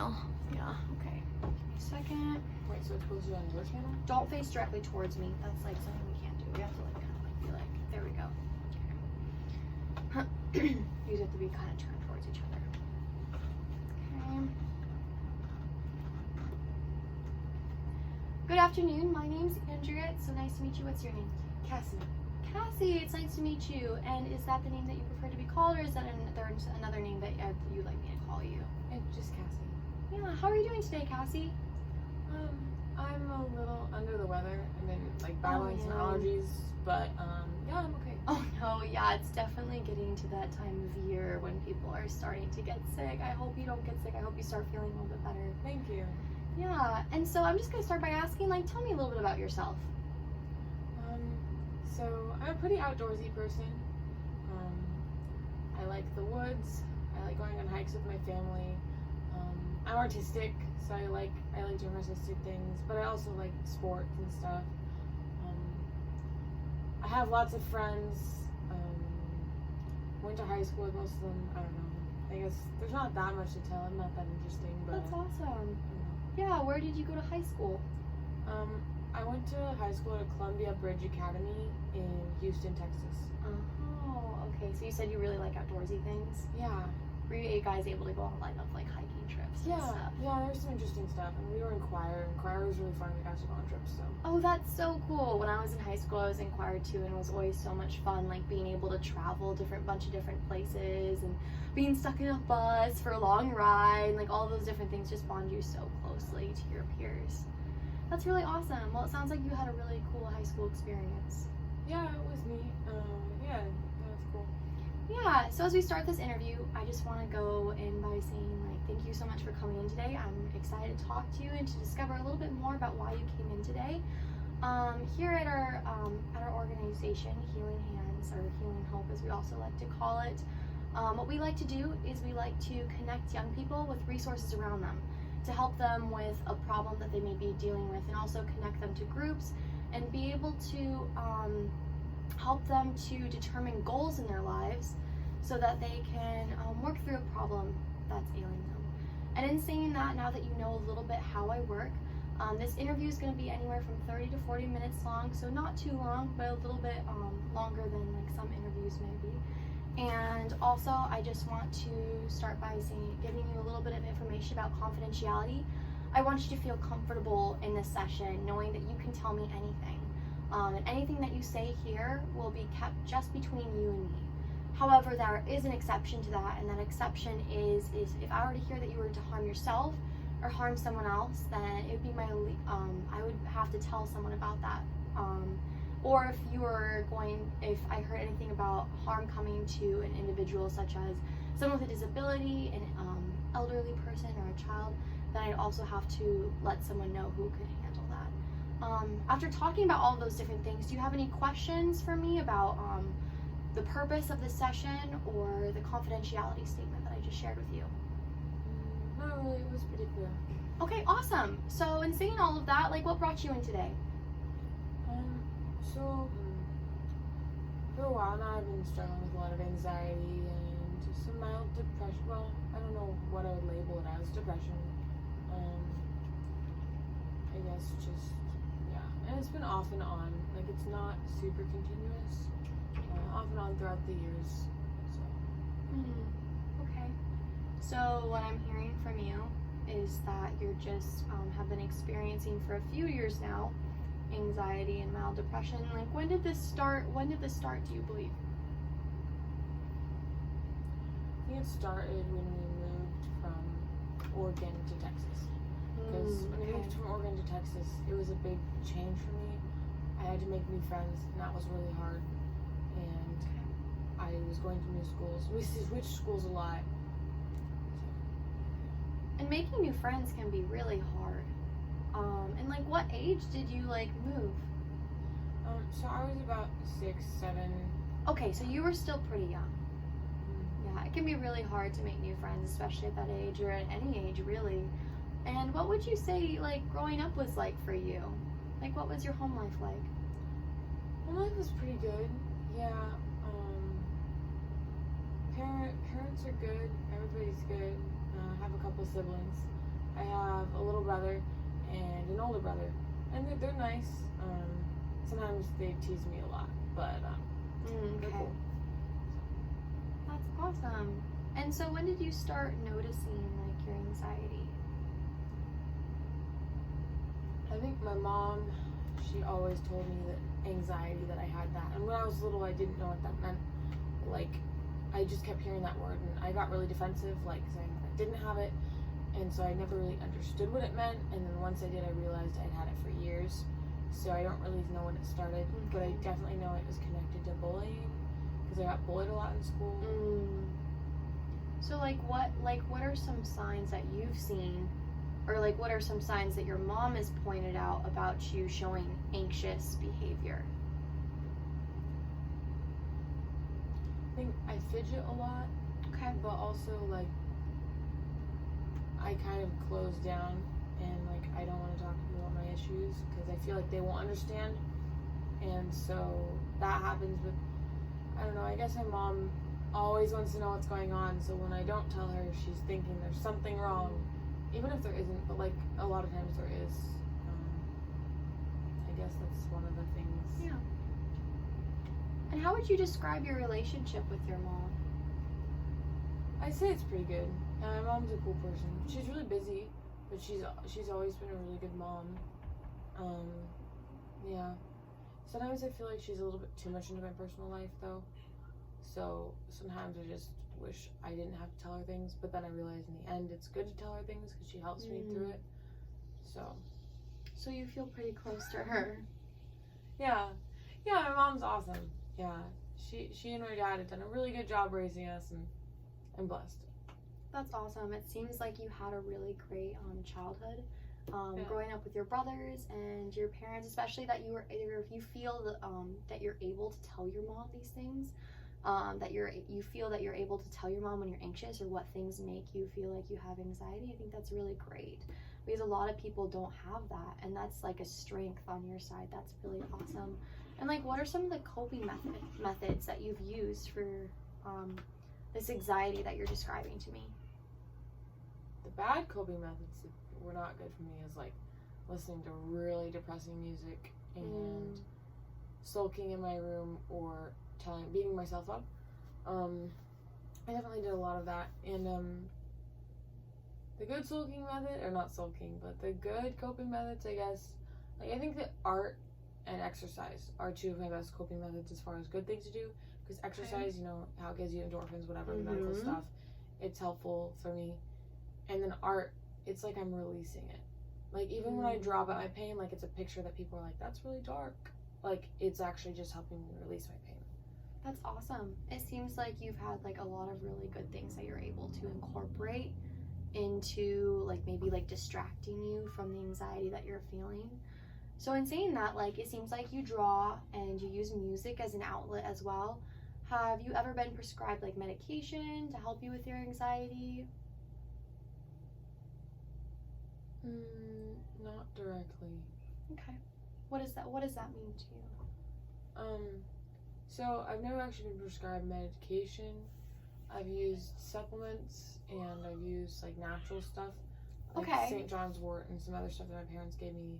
channel. Yeah, okay. Give me a second. Wait, so it's supposed to be on your channel? Don't face directly towards me. That's like something we can't do. We have to like kind of like be like, there we go. Okay. These have to be kind of turned towards each other. Okay. Good afternoon. My name's Andrea. It's so nice to meet you. What's your name? Cassie. Cassie, it's nice to meet you. And is that the name that you prefer to be called, or is that another name that you'd like me to call you? Just Cassie. Yeah, how are you doing today, Cassie? I'm a little under the weather. I've been like battling some allergies, but yeah, I'm okay. Oh no, yeah, it's definitely getting to that time of year when people are starting to get sick. I hope you don't get sick. I hope you start feeling a little bit better. Thank you. Yeah, and so I'm just gonna start by asking, like, tell me a little bit about yourself. So I'm a pretty outdoorsy person. I like the woods. I like going on hikes with my family. I'm artistic, so I like doing artistic things, but I also like sports and stuff. I have lots of friends. Went to high school with most of them. I don't know. I guess there's not that much to tell. I'm not that interesting, but That's awesome. Yeah, where did you go to high school? I went to high school at Columbia Bridge Academy in Houston, Texas. Oh, okay. So you said you really like outdoorsy things. Yeah. Were you guys able to go on like hiking trips and stuff? Yeah, there was some interesting stuff, and we were in choir, and choir was really fun. We got to go on trips, so. Oh, that's so cool. When I was in high school, I was in choir too, and it was always so much fun, like being able to travel bunch of different places, and being stuck in a bus for a long ride, and like all those different things just bond you so closely to your peers. That's really awesome. Well, it sounds like you had a really cool high school experience. Yeah, it was neat. Yeah, that was cool. Yeah, so as we start this interview, I just want to go in by saying, like, thank you so much for coming in today. I'm excited to talk to you and to discover a little bit more about why you came in today. Here at our organization, Healing Hands, or Healing Hope as we also like to call it, what we like to do is we like to connect young people with resources around them to help them with a problem that they may be dealing with, and also connect them to groups and be able to help them to determine goals in their lives so that they can work through a problem that's ailing them. And in saying that, now that you know a little bit how I work, this interview is going to be anywhere from 30 to 40 minutes long, so not too long, but a little bit longer than like some interviews may be. And also, I just want to start by giving you a little bit of information about confidentiality. I want you to feel comfortable in this session, knowing that you can tell me anything. And anything that you say here will be kept just between you and me. However, there is an exception to that, and that exception is if I were to hear that you were to harm yourself or harm someone else, then it would be I would have to tell someone about that. Or if I heard anything about harm coming to an individual, such as someone with a disability, an elderly person, or a child, then I'd also have to let someone know who could handle that. After talking about all of those different things, do you have any questions for me about the purpose of this session or the confidentiality statement that I just shared with you? Not really, it was pretty clear. Okay, awesome. So in saying all of that, like, what brought you in today? So, for a while now I've been struggling with a lot of anxiety and just some mild depression. Well, I don't know what I would label it as, depression. I guess just, yeah. And it's been off and on. Like, it's not super continuous. Off and on throughout the years. So. Okay. So what I'm hearing from you is that you're just have been experiencing for a few years now anxiety and mild depression. Like, when did this start, do you believe? I think it started when we moved from Oregon to Texas. Because when we moved from Oregon to Texas, it was a big change for me. I had to make new friends, and that was really hard. And I was going to new schools. We switched schools a lot. And making new friends can be really hard. And like, what age did you like move? So I was about 6, 7. Okay, so you were still pretty young. Yeah, it can be really hard to make new friends, especially at that age, or at any age really. And what would you say like growing up was like for you? Like, what was your home life like? Home life was pretty good. Yeah. Parents are good. Everybody's good. I have a couple siblings. I have a little brother and an older brother, and they're nice. Sometimes they tease me a lot, but they're Okay. cool. That's awesome. And so when did you start noticing like your anxiety? I think my mom, she always told me that anxiety, that I had that. And when I was little, I didn't know what that meant. Like, I just kept hearing that word, and I got really defensive, like saying I didn't have it. And so I never really understood what it meant. And then once I did, I realized I'd had it for years. So I don't really know when it started, but I definitely know it was connected to bullying, because I got bullied a lot in school. So what are some signs that you've seen, or like what are some signs that your mom has pointed out about you showing anxious behavior? I think I fidget a lot, Okay. but also like I kind of close down, and like I don't want to talk to people about my issues because I feel like they won't understand. And so that happens with, I don't know, I guess my mom always wants to know what's going on, so when I don't tell her, she's thinking there's something wrong, even if there isn't, but like a lot of times there is. I guess that's one of the things. Yeah. And how would you describe your relationship with your mom? I'd say it's pretty good. My mom's a cool person. She's really busy, but she's always been a really good mom. Yeah. Sometimes I feel like she's a little bit too much into my personal life, though. So sometimes I just wish I didn't have to tell her things, but then I realize in the end it's good to tell her things because she helps me through it. So you feel pretty close to her. yeah, my mom's awesome. Yeah, she and my dad have done a really good job raising us, and I'm blessed. That's awesome. It seems like you had a really great childhood. Growing up with your brothers and your parents, especially that you feel that you're able to tell your mom these things, that you feel that you're able to tell your mom when you're anxious or what things make you feel like you have anxiety. I think that's really great, because a lot of people don't have that, and that's like a strength on your side. That's really awesome. And like, what are some of the coping methods that you've used for this anxiety that you're describing to me? The bad coping methods that were not good for me is like listening to really depressing music and sulking in my room or beating myself up. I definitely did a lot of that. And the good sulking method, or not sulking, but the good coping methods, I guess, like I think that art and exercise are two of my best coping methods as far as good things to do. Because exercise, you know, how it gives you endorphins, whatever, the medical stuff, it's helpful for me. And then art, it's like I'm releasing it. Like, even when I draw about my pain, like, it's a picture that people are like, that's really dark. Like, it's actually just helping me release my pain. That's awesome. It seems like you've had, like, a lot of really good things that you're able to incorporate into, like, maybe, like, distracting you from the anxiety that you're feeling. So in saying that, like, it seems like you draw and you use music as an outlet as well. Have you ever been prescribed, like, medication to help you with your anxiety? Not directly. Okay. What does that mean to you? So I've never actually been prescribed medication. I've used supplements, and I've used like natural stuff, like St. John's wort and some other stuff that my parents gave me.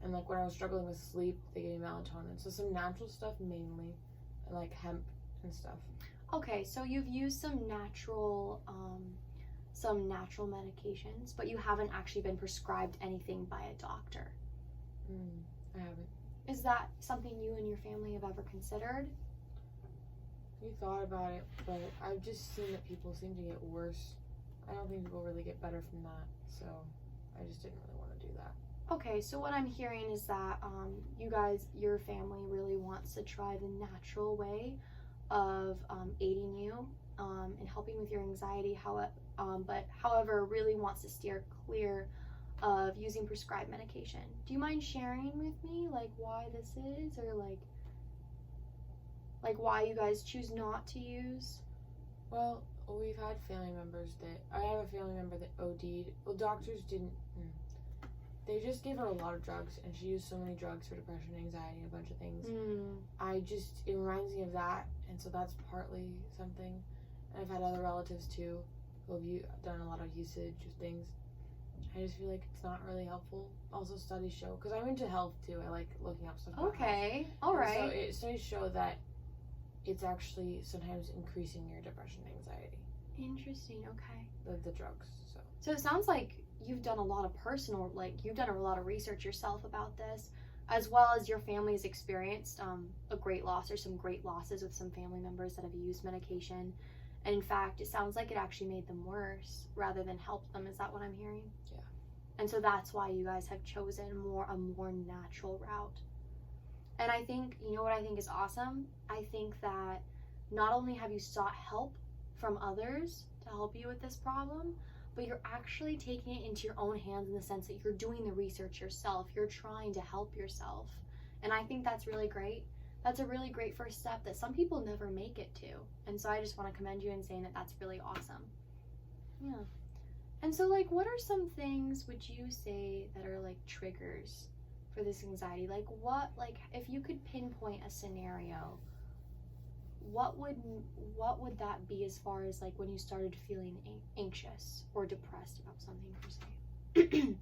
And like when I was struggling with sleep, they gave me melatonin. So some natural stuff mainly, and like hemp and stuff. Okay, so you've used some natural medications, but you haven't actually been prescribed anything by a doctor. I haven't. Is that something you and your family have ever considered? We thought about it, but I've just seen that people seem to get worse. I don't think people really get better from that, so I just didn't really want to do that. Okay, so what I'm hearing is that your family really wants to try the natural way of aiding you and helping with your anxiety, but however really wants to steer clear of using prescribed medication. Do you mind sharing with me like why this is, or like why you guys choose not to use? Well, we've had family members I have a family member that OD'd. Well, doctors didn't. They just gave her a lot of drugs, and she used so many drugs for depression, anxiety, a bunch of things. It reminds me of that, and so that's partly something. And I've had other relatives too who have done a lot of usage of things. I just feel like it's not really helpful. Also, studies show, because I'm into health too. I like looking up stuff about health. Okay, all right. So studies show that it's actually sometimes increasing your depression and anxiety. Interesting. Okay. The drugs. So it sounds like you've done a lot of you've done a lot of research yourself about this, as well as your family has experienced a great loss or some great losses with some family members that have used medication. And in fact, it sounds like it actually made them worse rather than help them. Is that what I'm hearing? Yeah. And so that's why you guys have chosen a more natural route. And I think, you know what I think is awesome? I think that not only have you sought help from others to help you with this problem, but you're actually taking it into your own hands in the sense that you're doing the research yourself. You're trying to help yourself. And I think that's really great. That's a really great first step that some people never make it to. And so I just want to commend you in saying that that's really awesome. Yeah. And so, like, what are some things would you say that are like triggers for this anxiety? Like, if you could pinpoint a scenario, what would that be as far as like when you started feeling anxious or depressed about something per se?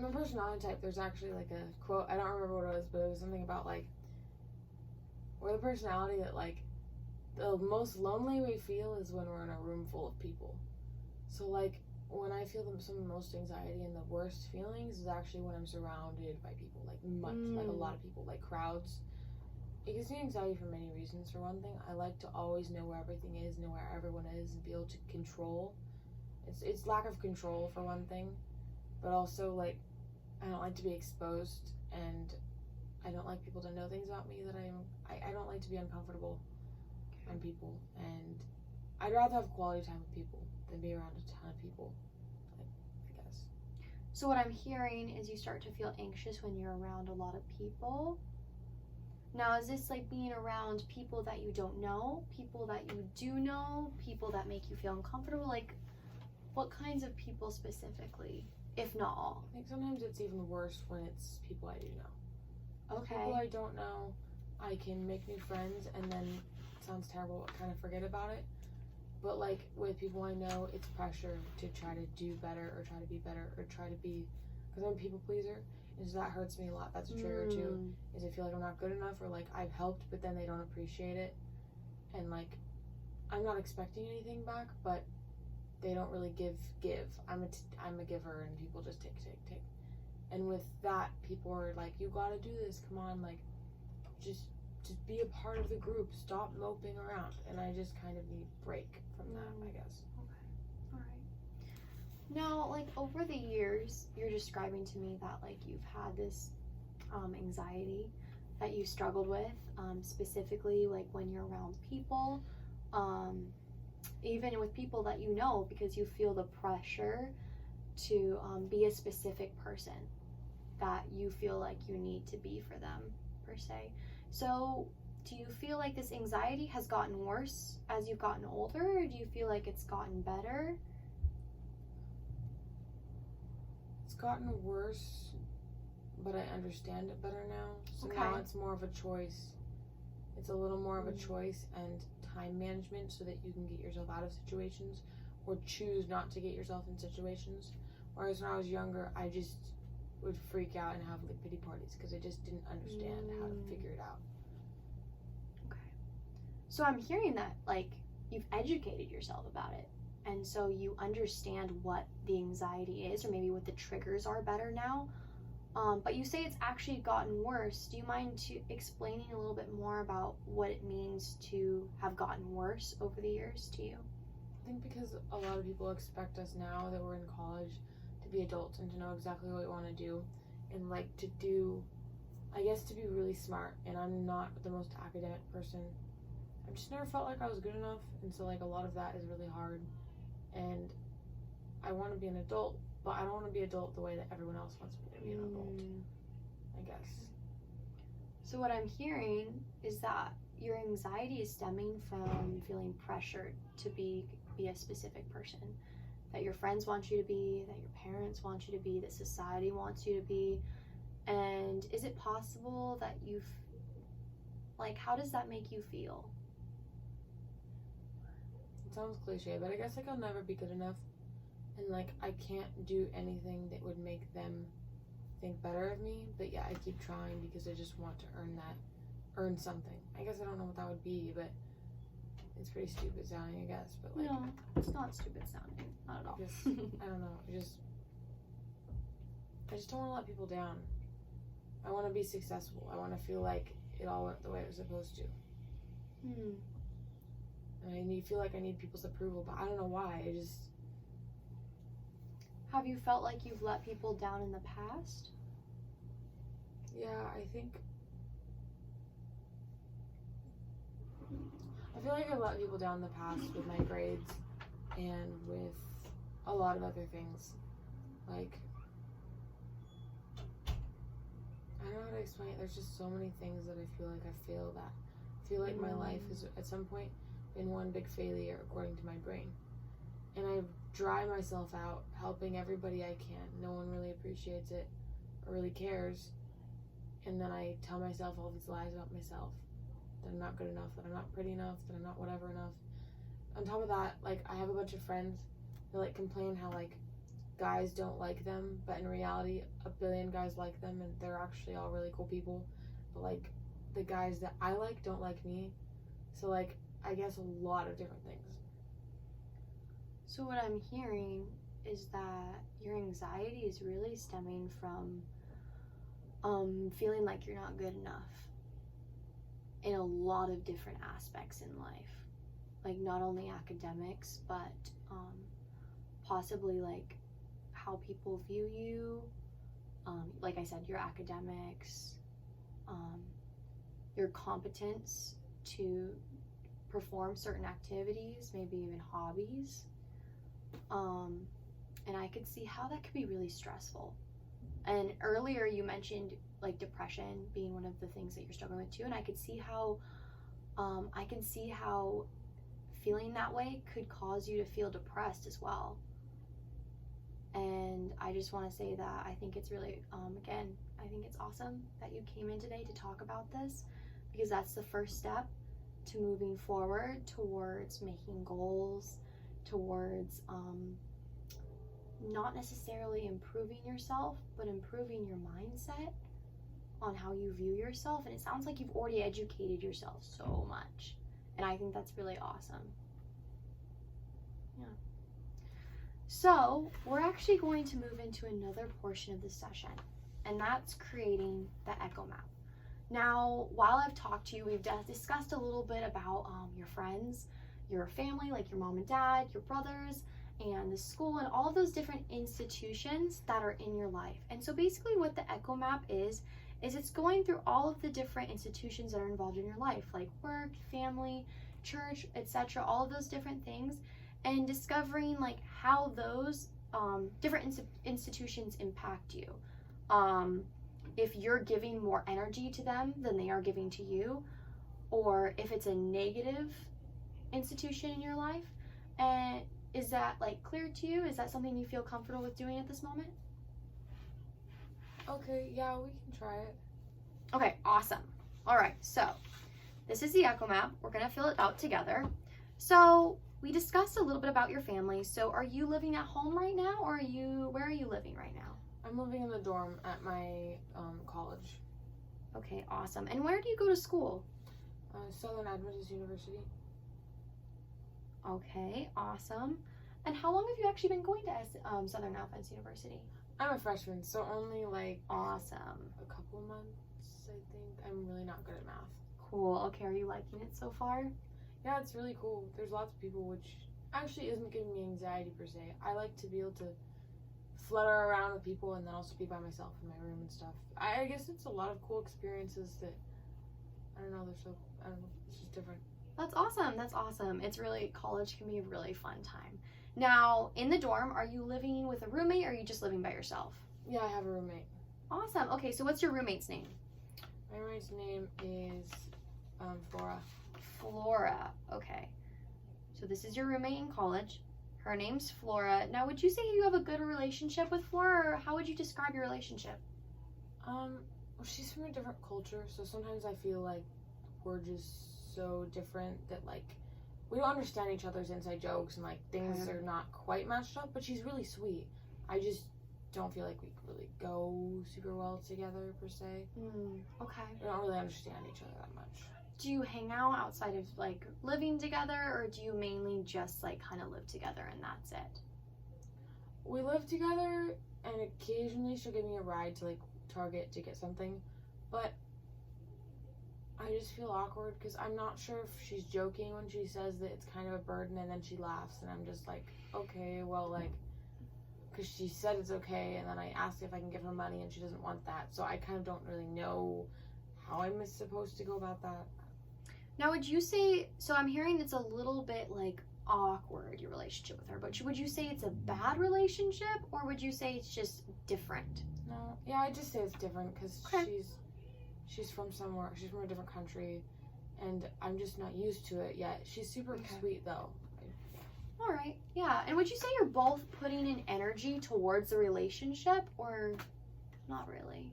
My personality type, there's actually like a quote, I don't remember what it was, but it was something about like, we're the personality that like, the most lonely we feel is when we're in a room full of people. So like, when I feel some of the most anxiety and the worst feelings is actually when I'm surrounded by people, like like a lot of people, like crowds. It gives me anxiety for many reasons. For one thing, I like to always know where everything is, know where everyone is, and be able to control. It's lack of control for one thing, but also like I don't like to be exposed, and I don't like people to know things about me that I don't like to be uncomfortable on people, and I'd rather have quality time with people than be around a ton of people, I guess. So what I'm hearing is you start to feel anxious when you're around a lot of people. Now, is this like being around people that you don't know, people that you do know, people that make you feel uncomfortable? Like, what kinds of people specifically, if not all? I think sometimes it's even worse when it's people I do know. Okay. People I don't know, I can make new friends, and then, it sounds terrible, kind of forget about it. But like with people I know, it's pressure to try to do better or try to be better or try to be, because I'm a people pleaser. And so that hurts me a lot. That's a trigger too. Is I feel like I'm not good enough, or like I've helped, but then they don't appreciate it. And like, I'm not expecting anything back, but they don't really give. I'm a giver, and people just take. And with that, people are like, you gotta do this. Come on, like, just be a part of the group. Stop moping around. And I just kind of need a break from that, I guess. Okay. All right. Now, like, over the years, you're describing to me that, like, you've had this anxiety that you struggled with, specifically, like, when you're around people, even with people that you know, because you feel the pressure to be a specific person that you feel like you need to be for them, per se. So, do you feel like this anxiety has gotten worse as you've gotten older, or do you feel like it's gotten better? It's gotten worse, but I understand it better now. So now it's more of a choice. It's a little more of a choice and time management so that you can get yourself out of situations or choose not to get yourself in situations. Whereas when I was younger, I just would freak out and have like pity parties because I just didn't understand how to figure it out. Okay. So I'm hearing that like you've educated yourself about it, and so you understand what the anxiety is, or maybe what the triggers are better now. But you say it's actually gotten worse. Do you mind explaining a little bit more about what it means to have gotten worse over the years to you? I think because a lot of people expect us now that we're in college to be adults and to know exactly what we want to do, and like to do, I guess, to be really smart. And I'm not the most academic person. I've just never felt like I was good enough, and so like a lot of that is really hard. And I want to be an adult, but I don't want to be adult the way that everyone else wants me to be an adult, I guess. So what I'm hearing is that your anxiety is stemming from feeling pressured to be a specific person, that your friends want you to be, that your parents want you to be, that society wants you to be. And is it possible that like, how does that make you feel? It sounds cliche, but I guess like I'll never be good enough. and like I can't do anything that would make them think better of me. But yeah, I keep trying because I just want to earn something. I guess I don't know what that would be, but it's pretty stupid sounding, I guess. But like, No, it's not stupid sounding, not at all. I don't know. I just don't want to let people down. I want to be successful. I want to feel like it all went the way it was supposed to. Hmm. And I feel like I need people's approval, but I don't know why. Have you felt like you've let people down in the past? Yeah, I feel like I let people down in the past with my grades and with a lot of other things. Like, I don't know how to explain it. There's just so many things that I feel like I failed at. I feel like my life has at some point been one big failure according to my brain. And I dry myself out helping everybody I can. No one really appreciates it or really cares. And then I tell myself all these lies about myself. That I'm not good enough, that I'm not pretty enough, that I'm not whatever enough. On top of that, like, I have a bunch of friends that like complain how like guys don't like them, but in reality a billion guys like them and they're actually all really cool people. But like the guys that I like don't like me. So like I guess a lot of different things. So what I'm hearing is that your anxiety is really stemming from feeling like you're not good enough in a lot of different aspects in life. Like not only academics, but possibly like how people view you. Like I said, your academics, your competence to perform certain activities, maybe even hobbies. And I could see how that could be really stressful. And earlier you mentioned like depression being one of the things that you're struggling with too, and I could see how feeling that way could cause you to feel depressed as well. And I just want to say that I think it's really again, I think it's awesome that you came in today to talk about this, because that's the first step to moving forward towards making goals, towards not necessarily improving yourself, but improving your mindset on how you view yourself. And it sounds like you've already educated yourself so much, and I think that's really awesome. Yeah. So we're actually going to move into another portion of the session, and that's creating the Echo Map. Now, while I've talked to you, we've discussed a little bit about your friends, your family, like your mom and dad, your brothers, and the school, and all of those different institutions that are in your life. And so basically what the Echo Map is it's going through all of the different institutions that are involved in your life, like work, family, church, etc., all of those different things, and discovering like how those different institutions impact you. If you're giving more energy to them than they are giving to you, or if it's a negative institution in your life. And is that like clear to you? Is that something you feel comfortable with doing at this moment? Okay, yeah, we can try it. Okay, awesome. All right, so this is the Echo Map. We're gonna fill it out together. So we discussed a little bit about your family. So are you living at home right now, or where are you living right now? I'm living in the dorm at my college. Okay, awesome. And where do you go to school? Southern Adventist University. Okay, awesome. And how long have you actually been going to Southern Adventist University? I'm a freshman, so only like awesome. A couple months, I think. I'm really not good at math. Cool. Okay, are you liking it so far? Yeah, it's really cool. There's lots of people, which actually isn't giving me anxiety per se. I like to be able to flutter around with people and then also be by myself in my room and stuff. I guess it's a lot of cool experiences that, I don't know, it's just different. That's awesome. That's awesome. It's really, college can be a really fun time. Now, in the dorm, are you living with a roommate, or are you just living by yourself? Yeah, I have a roommate. Awesome. Okay, so what's your roommate's name? My roommate's name is Flora. Flora. Okay. So this is your roommate in college. Her name's Flora. Now, would you say you have a good relationship with Flora, or how would you describe your relationship? Well, she's from a different culture, so sometimes I feel like we're just so different that like we don't understand each other's inside jokes, and like things Okay. are not quite matched up. But she's really sweet. I just don't feel like we could really go super well together per se. Okay. We don't really understand each other that much. Do you hang out outside of like living together, or do you mainly just like kind of live together and that's it? We live together, and occasionally she'll give me a ride to like Target to get something, but I just feel awkward because I'm not sure if she's joking when she says that it's kind of a burden, and then she laughs, and I'm just like, okay, well, like, because she said it's okay, and then I asked if I can give her money, and she doesn't want that, so I kind of don't really know how I'm supposed to go about that. Now, would you say, so I'm hearing it's a little bit like awkward, your relationship with her, but would you say it's a bad relationship, or would you say it's just different? No, yeah, I just say it's different because Okay. she's from somewhere, she's from a different country, and I'm just not used to it yet. She's super Okay. sweet though. All right, yeah. And would you say you're both putting in energy towards the relationship, or not really?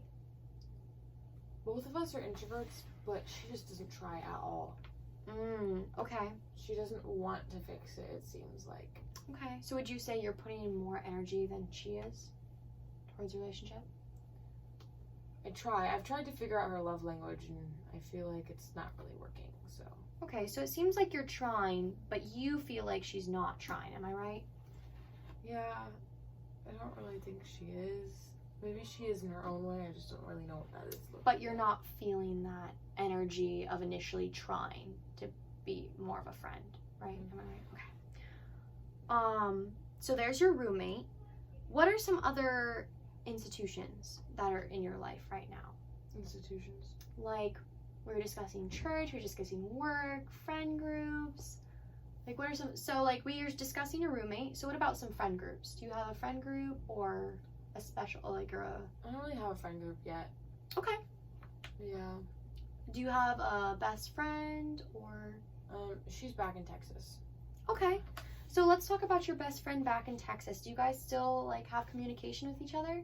Both of us are introverts, but she just doesn't try at all. Okay. She doesn't want to fix it, it seems like. Okay. So would you say you're putting in more energy than she is towards the relationship? I try. I've tried to figure out her love language, and I feel like it's not really working, so. Okay, so it seems like you're trying, but you feel like she's not trying. Am I right? Yeah, I don't really think she is. Maybe she is in her own way, I just don't really know what that is. But you're not feeling that energy of initially trying to be more of a friend, right? Am I right? Okay. So there's your roommate. What are some other institutions that are in your life right now? Institutions. Like, we're discussing church, we're discussing work, friend groups. Like, what are some, so like we are discussing a roommate, so what about some friend groups? Do you have a friend group or a special, like, or a, I don't really have a friend group yet. okay. Yeah. Do you have a best friend or, She's back in Texas. okay. So let's talk about your best friend back in Texas. Do you guys still, like, have communication with each other?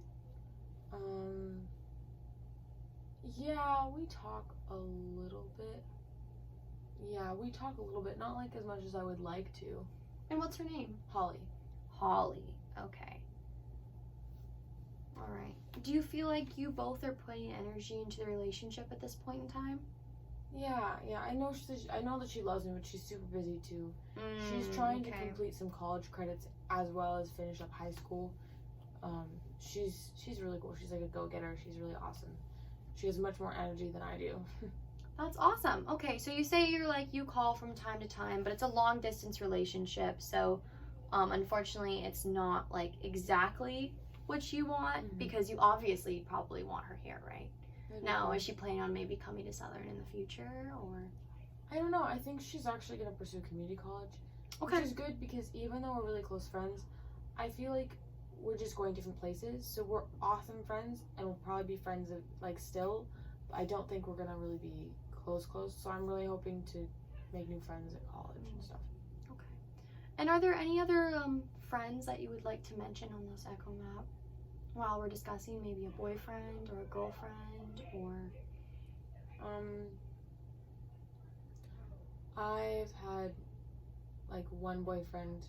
Yeah, we talk a little bit. Yeah, we talk a little bit, not like as much as I would like to. And what's her name? Holly. Holly. Okay. All right. Do you feel like you both are putting energy into the relationship at this point in time? Yeah, I know that she loves me, but she's super busy too. She's trying to complete some college credits as well as finish up high school. She's really cool. She's like a go-getter. She's really awesome. She has much more energy than I do. That's awesome. Okay, so you say you call from time to time, but it's a long distance relationship. So, unfortunately, it's not like exactly what you want because you obviously probably want her here, right? Now, is she planning on maybe coming to Southern in the future, or? I don't know. I think she's actually going to pursue community college. Okay. Which is good because even though we're really close friends, I feel like we're just going different places. So we're awesome friends and we'll probably be friends still. But I don't think we're going to really be close. So I'm really hoping to make new friends at college and stuff. Okay. And are there any other friends that you would like to mention on this Echo Map while we're discussing maybe a boyfriend or a girlfriend or? I've had like one boyfriend.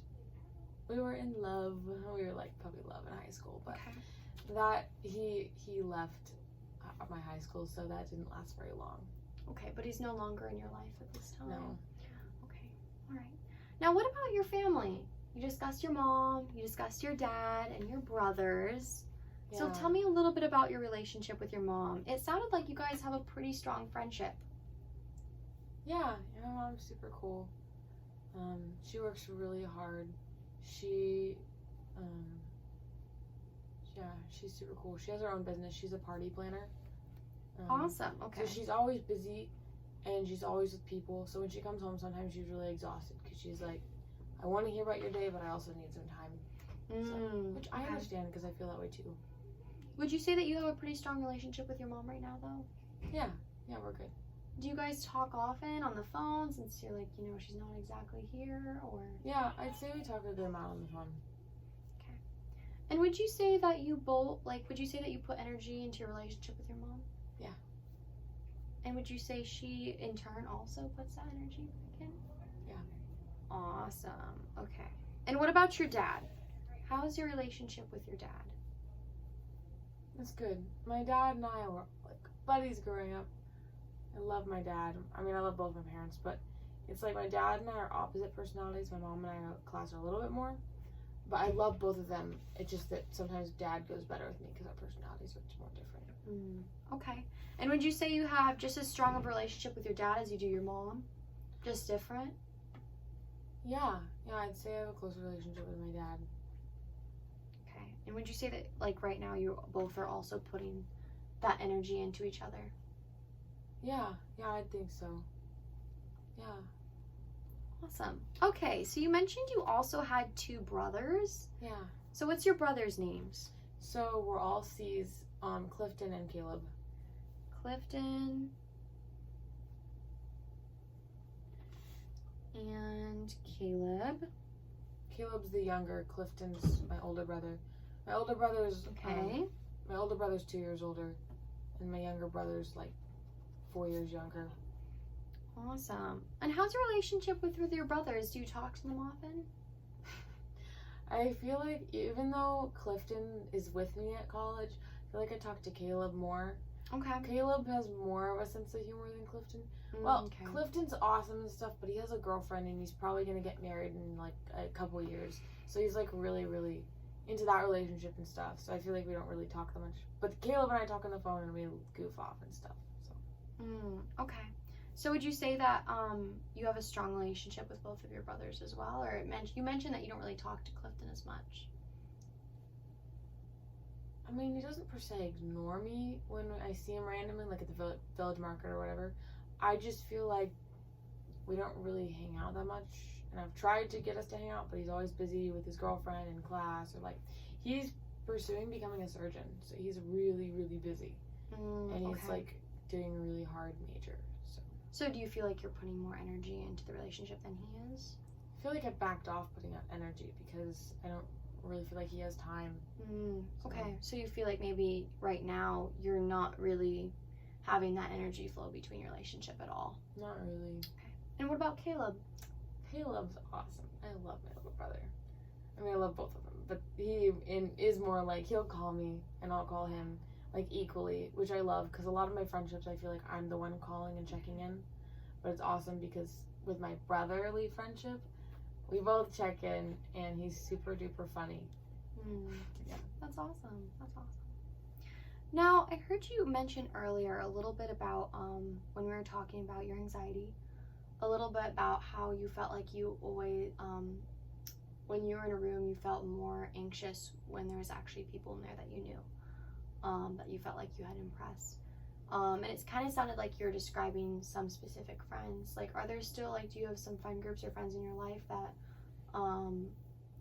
We were in love. We were like puppy love in high school, but that he left my high school, so that didn't last very long. Okay, but he's no longer in your life at this time. No. Okay, all right. Now, what about your family? You discussed your mom, you discussed your dad, and your brothers. Yeah. So tell me a little bit about your relationship with your mom. It sounded like you guys have a pretty strong friendship. Yeah, my mom's super cool. She works really hard. She's super cool. She has her own business. She's a party planner. Awesome. Okay. So she's always busy, and she's always with people. So when she comes home, sometimes she's really exhausted because she's like, I want to hear about your day, but I also need some time. Which I understand because I feel that way too. Would you say that you have a pretty strong relationship with your mom right now, though? Yeah, we're good. Do you guys talk often on the phone since you're like, she's not exactly here, or? Yeah, I'd say we talk a good amount on the phone. Okay. And would you say that you both, would you say that you put energy into your relationship with your mom? Yeah. And would you say she, in turn, also puts that energy back in? Yeah. Awesome. Okay. And what about your dad? How's your relationship with your dad? It's good. My dad and I were like buddies growing up. I love my dad. I mean, I love both my parents, but it's like my dad and I are opposite personalities. My mom and I clash a little bit more, but I love both of them. It's just that sometimes dad goes better with me because our personalities are just more different. Okay. And would you say you have just as strong of a relationship with your dad as you do your mom? Just different? Yeah, I'd say I have a close relationship with my dad. Okay. And would you say that, like, right now you both are also putting that energy into each other? Yeah, I think so. Yeah. Awesome. Okay, so you mentioned you also had 2 brothers. Yeah. So what's your brothers' names? So we're all C's, Clifton and Caleb. Clifton and Caleb. Caleb's the younger. Clifton's my older brother. My older brother's Okay. my older brother's 2 years older, and my younger brother's like 4 years younger. Awesome. And how's your relationship with your brothers? Do you talk to them often? I feel like even though Clifton is with me at college, I feel like I talk to Caleb more. Okay. Caleb has more of a sense of humor than Clifton. Well, okay. Clifton's awesome and stuff, but he has a girlfriend and he's probably gonna get married in like a couple years. So he's like really, really into that relationship and stuff. So I feel like we don't really talk that much. But Caleb and I talk on the phone and we goof off and stuff. So. Okay. So would you say that you have a strong relationship with both of your brothers as well, or you mentioned that you don't really talk to Clifton as much? I mean, he doesn't per se ignore me when I see him randomly, like at the village market or whatever. I just feel like we don't really hang out that much, and I've tried to get us to hang out, but he's always busy with his girlfriend in class, or like he's pursuing becoming a surgeon, so he's really, really busy, and he's like doing a really hard major. So do you feel like you're putting more energy into the relationship than he is? I feel like I backed off putting out energy because I don't really feel like he has time. Okay, so you feel like maybe right now you're not really having that energy flow between your relationship at all? Not really. Okay. And what about Caleb? Caleb's awesome. I love my little brother. I mean, I love both of them, but he is more like he'll call me and I'll call him like equally, which I love because a lot of my friendships I feel like I'm the one calling and checking in, but it's awesome because with my brotherly friendship we both check in and he's super duper funny. Yeah, that's awesome. Now I heard you mention earlier a little bit about when we were talking about your anxiety, a little bit about how you felt like you always when you were in a room you felt more anxious when there was actually people in there that you knew. That you felt like you had impressed. And it's kind of sounded like you're describing some specific friends. Like, are there still, like, do you have some friend groups or friends in your life that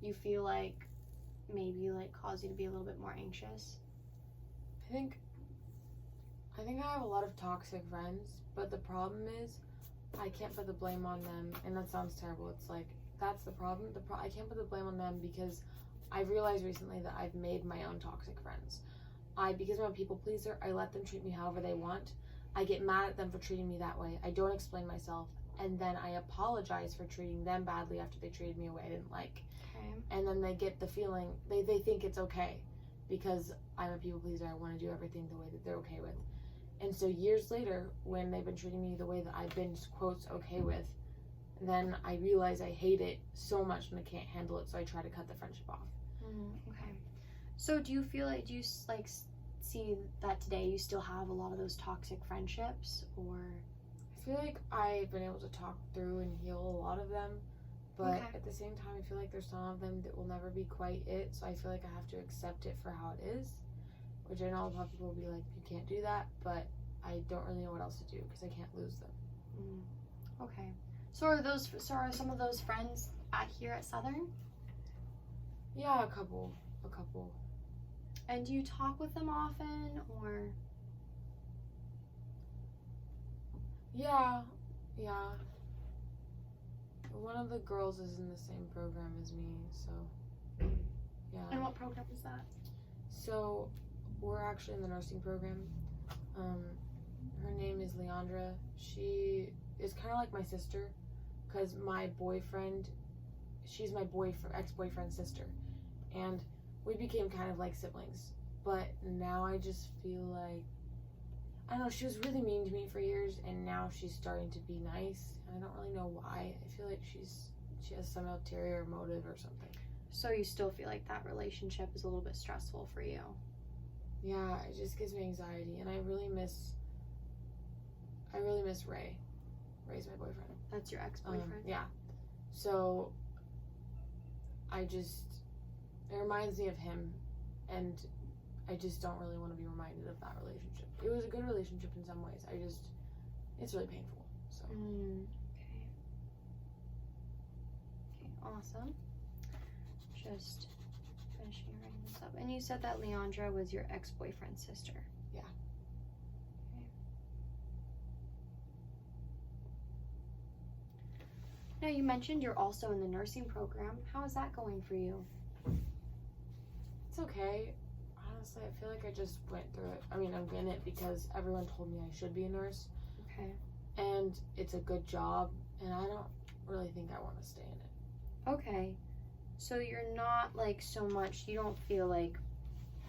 you feel like maybe, like, cause you to be a little bit more anxious? I think I have a lot of toxic friends, but the problem is I can't put the blame on them, and that sounds terrible. It's like, that's the problem. I can't put the blame on them because I've realized recently that I've made my own toxic friends. Because I'm a people pleaser, I let them treat me however they want. I get mad at them for treating me that way. I don't explain myself. And then I apologize for treating them badly after they treated me a way I didn't like. Okay. And then they get the feeling, they think it's okay. Because I'm a people pleaser, I want to do everything the way that they're okay with. And so years later, when they've been treating me the way that I've been, quotes, okay with, then I realize I hate it so much and I can't handle it, so I try to cut the friendship off. Okay. So do you feel like, do you like see that today you still have a lot of those toxic friendships, or? I feel like I've been able to talk through and heal a lot of them, but at the same time I feel like there's some of them that will never be quite it, so I feel like I have to accept it for how it is, which I know a lot of people will be like, you can't do that, but I don't really know what else to do because I can't lose them. Okay. So are some of those friends here at Southern? Yeah, a couple. And do you talk with them often, or? Yeah. One of the girls is in the same program as me, so yeah. And what program is that? So we're actually in the nursing program. Her name is Leandra. She is kind of like my sister, because my boyfriend, she's my ex-boyfriend's sister, and we became kind of like siblings. But now I just feel like, I don't know, she was really mean to me for years, and now she's starting to be nice. I don't really know why. I feel like she has some ulterior motive or something. So you still feel like that relationship is a little bit stressful for you? Yeah, it just gives me anxiety, and I really miss Ray. Ray's my boyfriend. That's your ex-boyfriend? Yeah. So it reminds me of him, and I just don't really want to be reminded of that relationship. It was a good relationship in some ways. It's really painful. So. Okay. Okay, awesome. Just finishing writing this up. And you said that Leandra was your ex-boyfriend's sister. Yeah. Okay. Now you mentioned you're also in the nursing program. How is that going for you? It's okay. Honestly, I feel like I just went through it. I mean, I'm in it because everyone told me I should be a nurse. Okay. And it's a good job, and I don't really think I want to stay in it. Okay. So you're not like so much, you don't feel like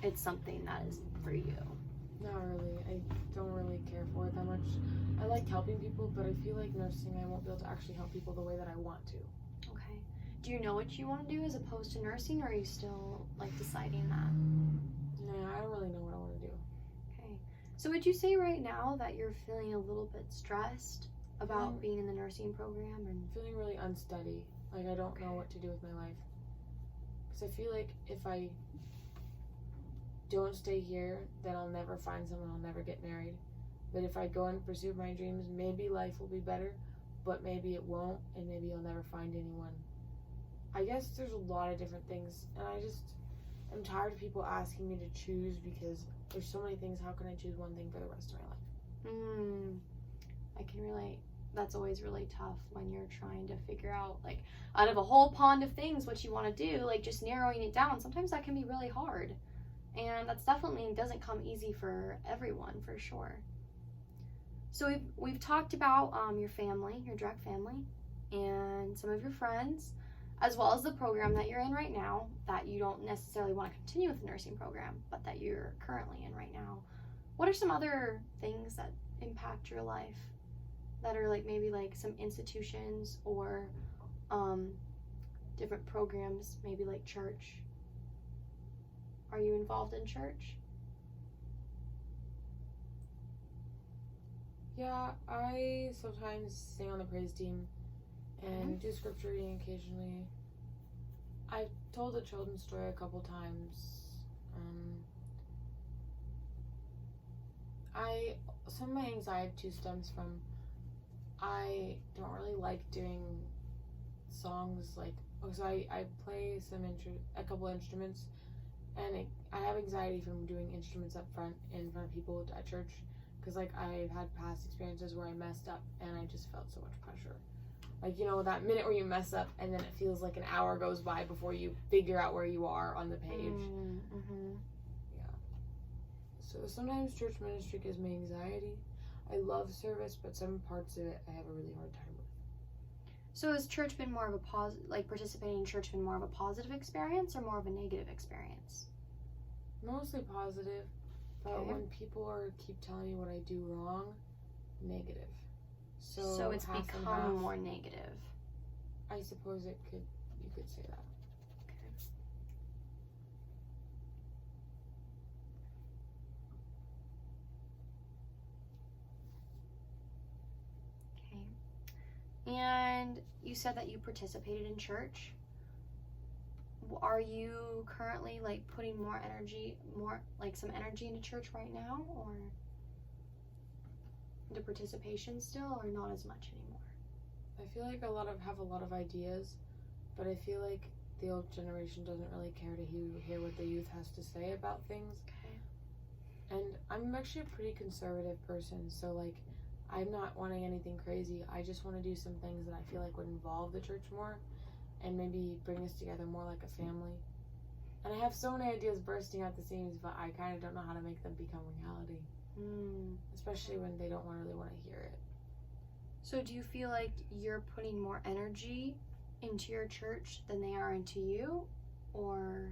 it's something that is for you? Not really. I don't really care for it that much. I like helping people, but I feel like nursing, I won't be able to actually help people the way that I want to. Okay. Do you know what you want to do as opposed to nursing, or are you still like deciding that? Nah, I don't really know what I want to do. Okay. So would you say right now that you're feeling a little bit stressed about being in the nursing program? And I'm feeling really unsteady. Like I don't know what to do with my life. Because I feel like if I don't stay here, then I'll never find someone, I'll never get married. But if I go and pursue my dreams, maybe life will be better, but maybe it won't, and maybe I'll never find anyone. I guess there's a lot of different things, and I'm tired of people asking me to choose because there's so many things. How can I choose one thing for the rest of my life? I can relate. That's always really tough when you're trying to figure out, like, out of a whole pond of things what you want to do, like just narrowing it down. Sometimes that can be really hard, and that's definitely doesn't come easy for everyone, for sure. So we've talked about your family, your direct family, and some of your friends, as well as the program that you're in right now that you don't necessarily want to continue with the nursing program, but that you're currently in right now. What are some other things that impact your life that are like maybe like some institutions or different programs, maybe like church? Are you involved in church? Yeah, I sometimes sing on the praise team and do scripture reading occasionally. I've told the children's story a couple times. Some of my anxiety too stems from I don't really like doing songs like, so I play a couple instruments, and I have anxiety from doing instruments up front in front of people at church, because like I've had past experiences where I messed up and I just felt so much pressure. Like, you know, that minute where you mess up and then it feels like an hour goes by before you figure out where you are on the page. Yeah. So sometimes church ministry gives me anxiety. I love service, but some parts of it I have a really hard time with. So has church been more of a participating in church been more of a positive experience or more of a negative experience? Mostly positive, but when people keep telling me what I do wrong, negative. So it's become more negative. I suppose you could say that. Okay. And you said that you participated in church. Are you currently like putting some energy into church right now, or the participation still, or not as much anymore? I feel like have a lot of ideas, but I feel like the old generation doesn't really care to hear what the youth has to say about things. Okay. And I'm actually a pretty conservative person, so like I'm not wanting anything crazy. I just want to do some things that I feel like would involve the church more and maybe bring us together more like a family. And I have so many ideas bursting at the seams, but I kind of don't know how to make them become reality. Especially when they don't really want to hear it. So do you feel like you're putting more energy into your church than they are into you? Or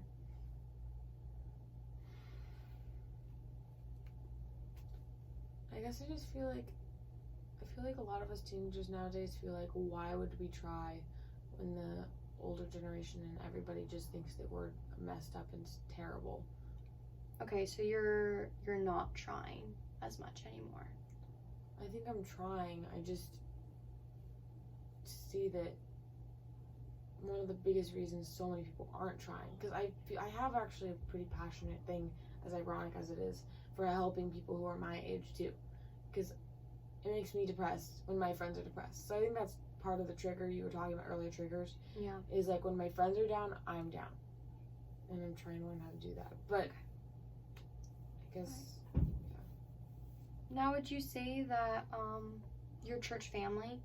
I guess I just feel like a lot of us teenagers nowadays feel like, why would we try when the older generation and everybody just thinks that we're messed up and terrible. okay, so you're not trying as much anymore. I think I'm trying. I just see that one of the biggest reasons so many people aren't trying, because I have actually a pretty passionate thing, as ironic as it is, for helping people who are my age too, because it makes me depressed when my friends are depressed. So I think that's part of the trigger you were talking about earlier. Triggers, Yeah. is like when my friends are down, I'm down, and I'm trying to learn how to do that. But I guess. Now, would you say that your church family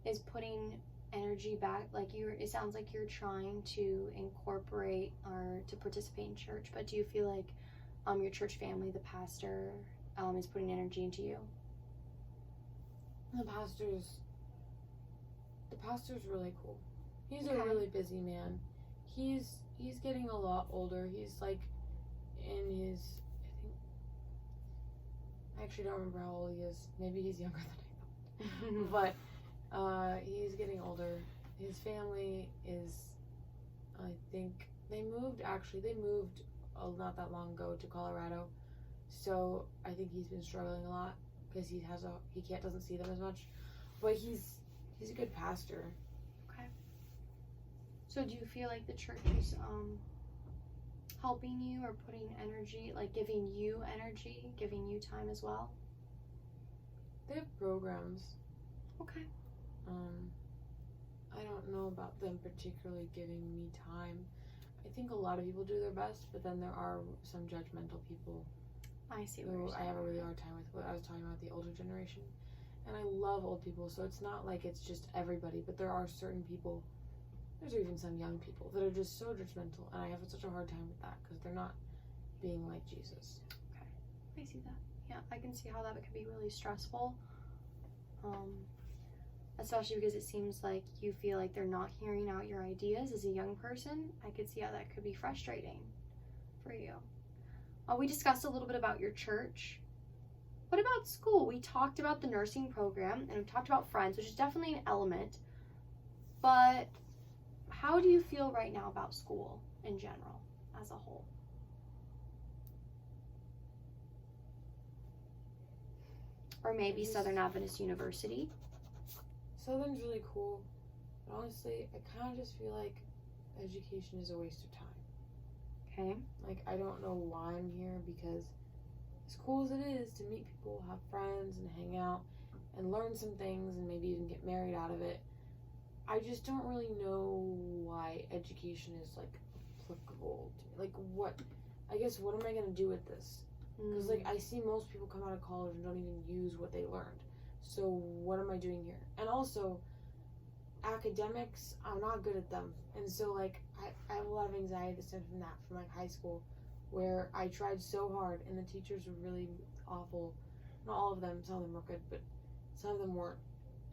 is putting energy back? Like it sounds like you're trying to incorporate or to participate in church, but do you feel like your church family, the pastor, is putting energy into you? The pastor's really cool. He's Okay. a really busy man. He's getting a lot older. He's like in his, I actually don't remember how old he is. Maybe he's younger than I thought. But he's getting older. His family is, I think they moved not that long ago to Colorado. So I think he's been struggling a lot because he doesn't see them as much. But he's a good pastor. Okay. So do you feel like the church is helping you or putting energy, like giving you energy, giving you time as well? They have programs. Okay. I don't know about them particularly giving me time. I think a lot of people do their best, but then there are some judgmental people I see what who you're saying. I have a really hard time with. What I was talking about, the older generation. And I love old people, so it's not like it's just everybody, but there are certain people, there's even some young people that are just so judgmental, and I have such a hard time with that because they're not being like Jesus. I see that. Yeah, I can see how that could be really stressful. Especially because it seems like you feel like they're not hearing out your ideas as a young person. I could see how that could be frustrating for you. We discussed a little bit about your church. What about school? We talked about the nursing program and we talked about friends, which is definitely an element. But how do you feel right now about school in general as a whole? Or maybe Southern Adventist University? Southern's really cool, but honestly, I kind of just feel like education is a waste of time. Okay. Like, I don't know why I'm here, because as cool as it is to meet people, have friends, and hang out, and learn some things, and maybe even get married out of it, I just don't really know why education is, like, applicable to me. Like, what am I going to do with this? Because, like, I see most people come out of college and don't even use what they learned. So what am I doing here? And also, academics, I'm not good at them. And so, like, I have a lot of anxiety that stems from that, from, like, high school, where I tried so hard and the teachers were really awful. Not all of them, some of them were good, but some of them weren't.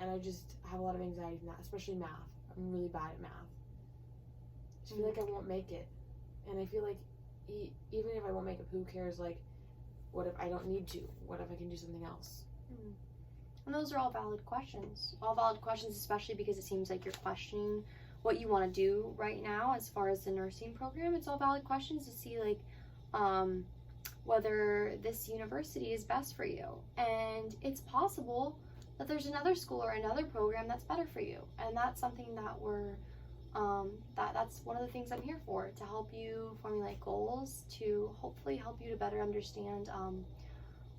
And I just have a lot of anxiety from that, especially math. I'm really bad at math. I just feel like I won't make it. And I feel like even if I won't make it, who cares? Like, what if I don't need to? What if I can do something else? And those are all valid questions. All valid questions, especially because it seems like you're questioning what you want to do right now as far as the nursing program. It's all valid questions to see, like, whether this university is best for you. And it's possible that there's another school or another program that's better for you. And that's something that we're, that's one of the things I'm here for, to help you formulate goals, to hopefully help you to better understand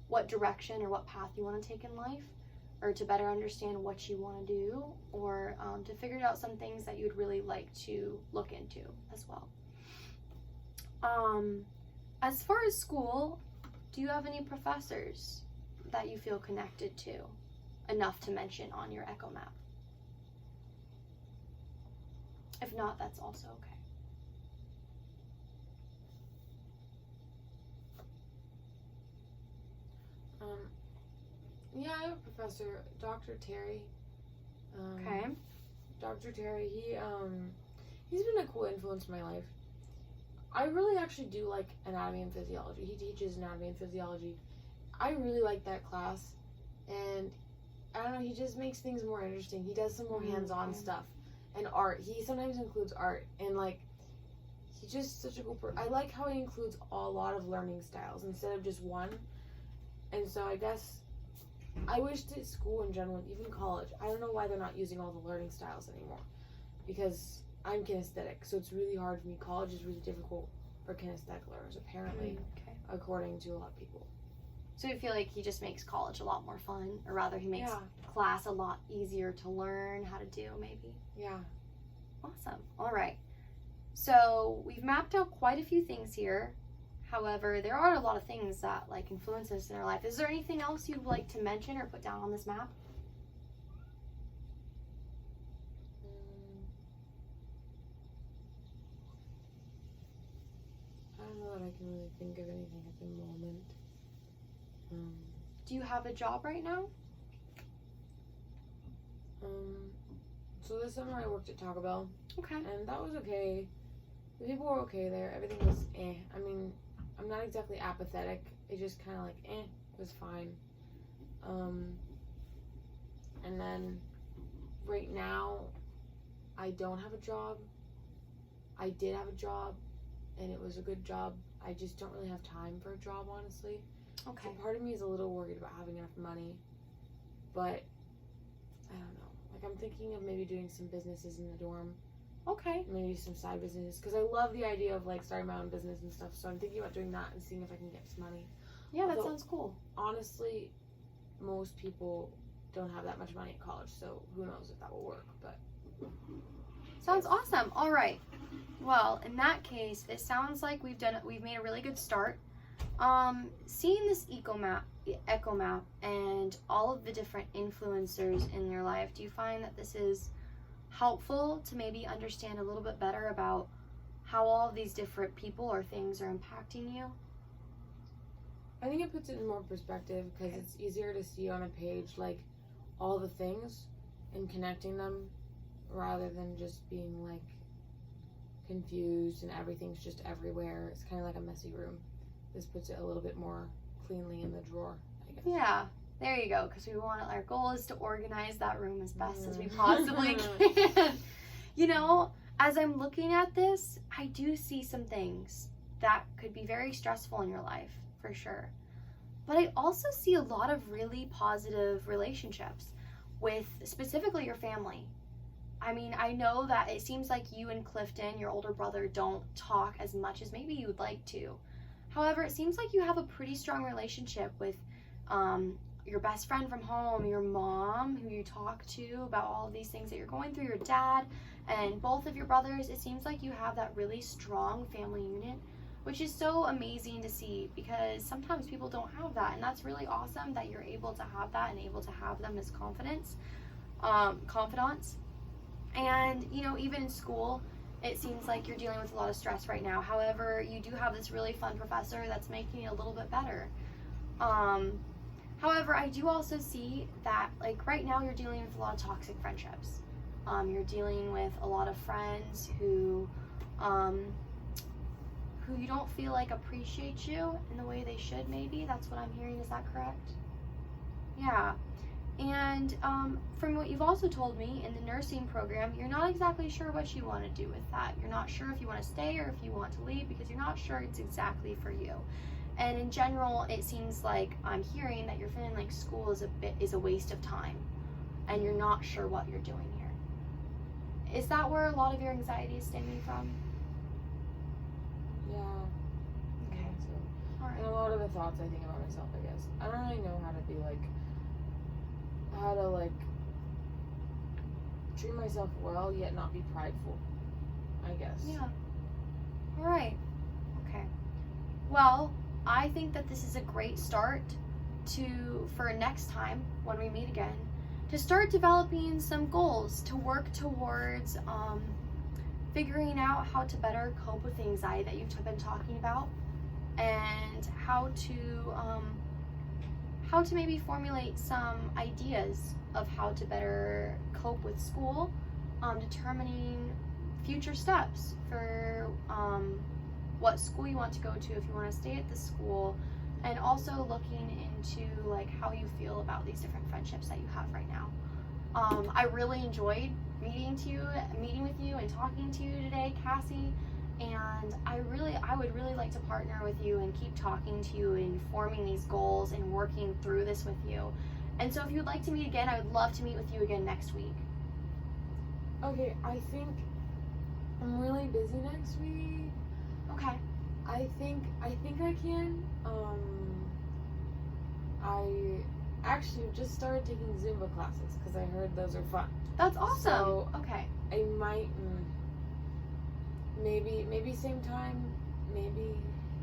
what direction or what path you want to take in life, or to better understand what you want to do, or to figure out some things that you'd really like to look into as well. As far as school, do you have any professors that you feel connected to enough to mention on your Echo map? If not, that's also okay. Yeah, I have a professor, Dr. Terry. Okay. Dr. Terry, he's been a cool influence in my life. I really actually do like anatomy and physiology. He teaches anatomy and physiology. I really like that class, and I don't know, he just makes things more interesting. He does some more hands-on stuff, and art. He sometimes includes art, and like, he's just such a cool person. I like how he includes a lot of learning styles instead of just one, and so I guess I wish that school in general, even college, I don't know why they're not using all the learning styles anymore, because I'm kinesthetic, so it's really hard for me. College is really difficult for kinesthetic learners, apparently, according to a lot of people. So you feel like he just makes college a lot more fun, or rather he makes class a lot easier to learn how to do, maybe? Yeah. Awesome. All right. So we've mapped out quite a few things here. However, there are a lot of things that like influence us in our life. Is there anything else you'd like to mention or put down on this map? I don't know that I can really think of anything at the moment. Do you have a job right now? So this summer I worked at Taco Bell. Okay. And that was okay. The people were okay there. Everything was eh. I mean, I'm not exactly apathetic. It just kind of like eh. It was fine. And then right now I don't have a job. I did have a job, and it was a good job. I just don't really have time for a job, honestly. Okay. So part of me is a little worried about having enough money, but I don't know. Like, I'm thinking of maybe doing some businesses in the dorm. Okay. Maybe some side businesses, because I love the idea of like starting my own business and stuff. So I'm thinking about doing that and seeing if I can get some money. Yeah, that Although, sounds cool. Honestly, most people don't have that much money at college, so who knows if that will work. But sounds awesome. All right. Well, in that case, it sounds like we've made a really good start. Seeing this echo map and all of the different influencers in your life, do you find that this is helpful to maybe understand a little bit better about how all of these different people or things are impacting you? I think it puts it in more perspective, because it's easier to see on a page like all the things and connecting them, rather than just being like confused and everything's just everywhere. It's kind of like a messy room. This puts it a little bit more cleanly in the drawer, I guess. Yeah, there you go, because our goal is to organize that room as best as we possibly can. You know, as I'm looking at this, I do see some things that could be very stressful in your life, for sure. But I also see a lot of really positive relationships with specifically your family. I mean, I know that it seems like you and Clifton, your older brother, don't talk as much as maybe you would like to. However, it seems like you have a pretty strong relationship with your best friend from home, your mom, who you talk to about all of these things that you're going through, your dad, and both of your brothers. It seems like you have that really strong family unit, which is so amazing to see, because sometimes people don't have that, and that's really awesome that you're able to have that and able to have them as confidants. And, you know, even in school, it seems like you're dealing with a lot of stress right now. However, you do have this really fun professor that's making it a little bit better. However, I do also see that, like, right now you're dealing with a lot of toxic friendships. You're dealing with a lot of friends who you don't feel like appreciate you in the way they should, maybe. That's what I'm hearing. Is that correct? Yeah. And from what you've also told me, in the nursing program, you're not exactly sure what you want to do with that. You're not sure if you want to stay or if you want to leave, because you're not sure it's exactly for you. And in general, it seems like I'm hearing that you're feeling like school is a waste of time, and you're not sure what you're doing here. Is that where a lot of your anxiety is stemming from? Yeah. Okay. So. All right. And a lot of the thoughts I think about myself, I guess. I don't really know how to treat myself well, yet not be prideful, I guess. Yeah. All right. Okay. Well, I think that this is a great start for next time when we meet again, to start developing some goals to work towards figuring out how to better cope with the anxiety that you've been talking about, and how how to maybe formulate some ideas of how to better cope with school, determining future steps for what school you want to go to if you want to stay at the school, and also looking into like how you feel about these different friendships that you have right now. I really enjoyed meeting with you and talking to you today, Cassie, and I would really like to partner with you and keep talking to you and forming these goals and working through this with you. And so if you'd like to meet again, I would love to meet with you again next week. Okay, I think I'm really busy next week. Okay. I think I can. I actually just started taking Zumba classes because I heard those are fun. That's awesome. So, okay. I might maybe same time. Maybe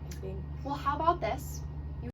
I think. Well, how about this?